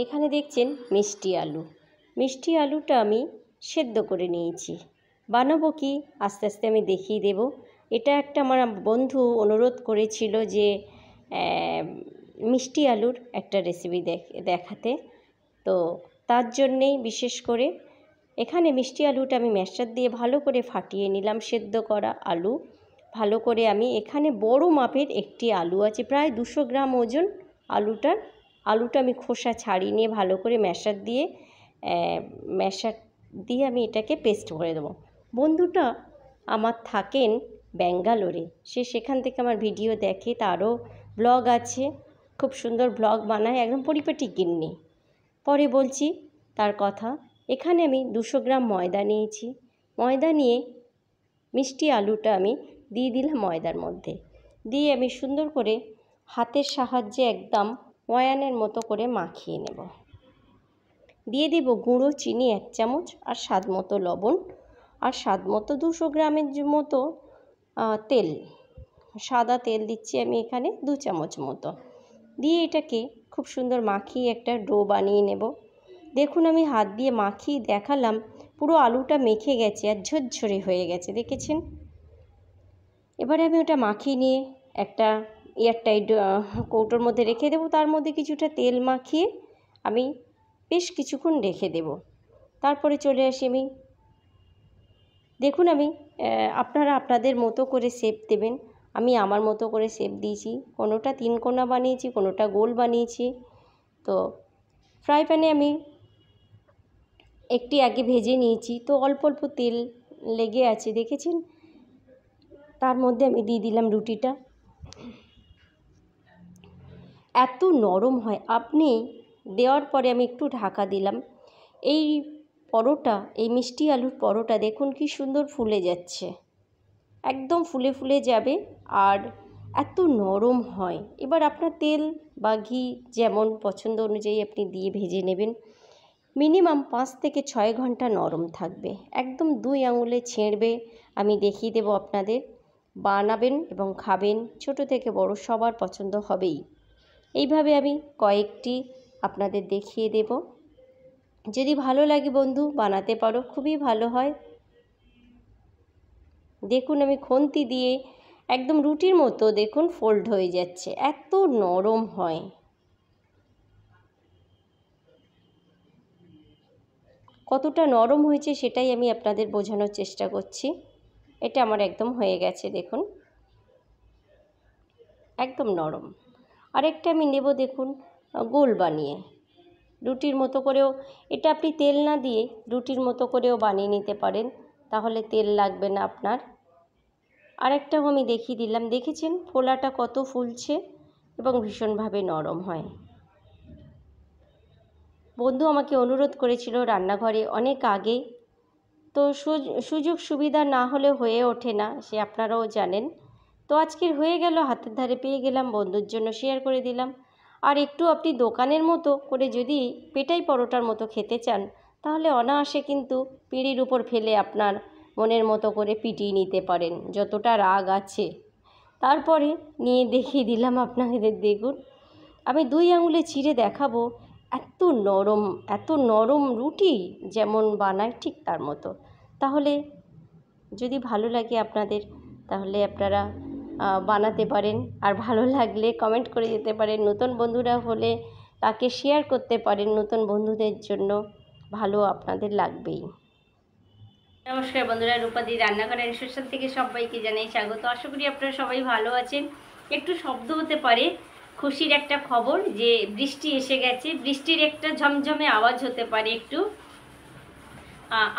এখানে দেখছেন মিষ্টি আলু। মিষ্টি আলুটা আমি সেদ্ধ করে নিয়েছি। বানাবো কি আস্তে আস্তে আমি দেখিয়ে দেব। এটা একটা আমার বন্ধু অনুরোধ করেছিল যে মিষ্টি আলুর একটা রেসিপি দেখাতে, তো তার জন্যেই বিশেষ করে এখানে মিষ্টি আলুটা আমি ম্যাশার দিয়ে ভালো করে ফাটিয়ে নিলাম। সেদ্ধ করা আলু ভালো করে আমি এখানে বড় মাপের একটি আলু আছে, প্রায় 200 গ্রাম ওজন আলুটা আমি খোসা ছাড়িয়ে নিয়ে ভালো করে ম্যাশার দিয়ে আমি এটাকে পেস্ট করে দেবো। বন্ধুটা আমার থাকেন ব্যাঙ্গালোরে, সেখান থেকে আমার ভিডিও দেখে, তারও ব্লগ আছে, খুব সুন্দর ব্লগ বানায়, একদম পরিপাটি গিন্নি। পরে বলছি তার কথা। এখানে আমি 200 গ্রাম ময়দা নিয়েছি। ময়দা নিয়ে মিষ্টি আলুটা আমি দিয়ে দিলাম ময়দার মধ্যে, দিয়ে আমি সুন্দর করে হাতের সাহায্যে একদম ময়ানের মতো করে মাখিয়ে নেব। দিয়ে দেব গুঁড়ো চিনি 1 চামচ, আর স্বাদ মতো লবণ, আর স্বাদ মতো 200 গ্রামের মতো তেল, সাদা তেল দিচ্ছি আমি এখানে 2 চামচ মতো। দিয়ে এটাকে খুব সুন্দর মাখিয়ে একটা ডো বানিয়ে নেব। দেখুন আমি হাত দিয়ে মাখিয়ে দেখালাম, পুরো আলুটা মেখে গেছে আর ঝরঝরে হয়ে গেছে, দেখেছেন। এবারে আমি ওটা মাখিয়ে নিয়ে একটা এয়ারটাইট কৌটোর মধ্যে রেখে দেবো। তার মধ্যে কিছুটা তেল মাখিয়ে আমি বেশ কিছুক্ষণ রেখে দেব। তারপরে চলে আসি আমি, দেখুন আমি আপনারা আপনাদের মতো করে শেপ দেবেন। আমি আমার মতো করে শেপ দিয়েছি, কোনোটা 3 কোনা বানিয়েছি, কোনোটা গোল বানিয়েছি। তো ফ্রাই প্যানে আমি একটি আগে ভেজে নিয়েছি, তো অল্প অল্প তেল লেগে আছে, দেখেছেন। তার মধ্যে আমি দিয়ে দিলাম রুটিটা। এত নরম হয়, আপনি দেওয়ার পরে আমি একটু ঢাকা দিলাম। এই পরোটা, এই মিষ্টি আলুর পরোটা দেখুন কি সুন্দর ফুলে যাচ্ছে, একদম ফুলে ফুলে যাবে আর এত নরম হয়। এবার আপনার তেল বা ঘি যেমন পছন্দ অনুযায়ী আপনি দিয়ে ভেজে নেবেন। মিনিমাম 5 থেকে 6 ঘন্টা নরম থাকবে, একদম 2 আঙুলে ছেড়বে। আমি দেখিয়ে দেবো আপনাদের, বানাবেন এবং খাবেন, ছোট থেকে বড় সবার পছন্দ হবেই। এইভাবে আমি কয়েকটি আপনাদের দেখিয়ে দেব। যদি ভালো লাগে বন্ধু বানাতে পারো, খুবই ভালো হয়। দেখুন আমি খুন্তি দিয়ে একদম রুটির মতো দেখুন ফোল্ড হয়ে যাচ্ছে, এত নরম হয়। কতটা নরম হয়েছে সেটাই আমি আপনাদের বোঝানোর চেষ্টা করছি। এটা আমার একদম হয়ে গেছে, দেখুন একদম নরম। আরেকটা আমি নেব, দেখুন গোল বানিয়ে রুটির মতো করেও, এটা আপনি তেল না দিয়ে রুটির মতো করেও বানিয়ে নিতে পারেন, তাহলে তেল লাগবে না আপনার। আরেকটাও আমি দেখিয়ে দিলাম, দেখেছেন ফোলাটা কত ফুলছে এবং ভীষণভাবে নরম হয়। বন্ধু আমাকে অনুরোধ করেছিল রান্নাঘরে অনেক আগে, তো সুযোগ সুবিধা না হলে হয়ে ওঠে না, সে আপনারাও জানেন। তো আজকের হয়ে গেল, হাতের ধারে পেয়ে গেলাম, বন্ধুর জন্য শেয়ার করে দিলাম। আর একটু আপনি দোকানের মতো করে যদি পেটাই পরোটার মতো খেতে চান, তাহলে অনায়াসে কিন্তু পিঁড়ির উপর ফেলে আপনার মনের মতো করে পিটিয়ে নিতে পারেন, যতটা রাগ আছে। তারপরে নিয়ে দেখিয়ে দিলাম আপনাদের, দেখুন আমি 2 আঙুলে চিড়ে দেখাবো, এত নরম রুটি যেমন বানায় ঠিক তার মতো। তাহলে যদি ভালো লাগে আপনাদের, তাহলে আপনারা বানাতে পারেন, আর ভালো লাগলে কমেন্ট করে যেতে পারেন। নতুন বন্ধুরা হলে তাকে শেয়ার করতে পারেন, নতুন বন্ধুদের জন্য ভালো আপনাদের লাগবেই। নমস্কার বন্ধুরা, রূপাদি রান্নাঘরের রিসেপশন থেকে সবাইকে জানাই স্বাগত। আশা করি আপনারা সবাই ভালো আছেন। একটু শব্দ হতে পারে, খুশির একটা খবর যে বৃষ্টি এসে গেছে, বৃষ্টির একটা ঝমঝমে আওয়াজ হতে পারে একটু।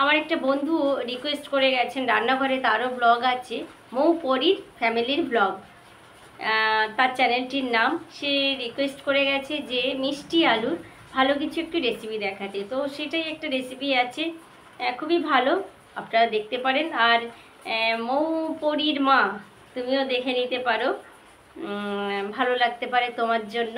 আমার একটা বন্ধু রিকোয়েস্ট করে গেছেন, রান্নাঘরে তারও ব্লগ আছে, মৌ পরীর ফ্যামিলির ব্লগ তার চ্যানেলটির নাম। সে রিকোয়েস্ট করে গেছে যে মিষ্টি আলুর ভালো কিছু একটু রেসিপি দেখাতে, তো সেটাই একটা রেসিপি আছে, খুবই ভালো, আপনারা দেখতে পারেন। আর মৌ পরীর মা, তুমিও দেখে নিতে পারো, ভালো লাগতে পারে তোমার জন্য।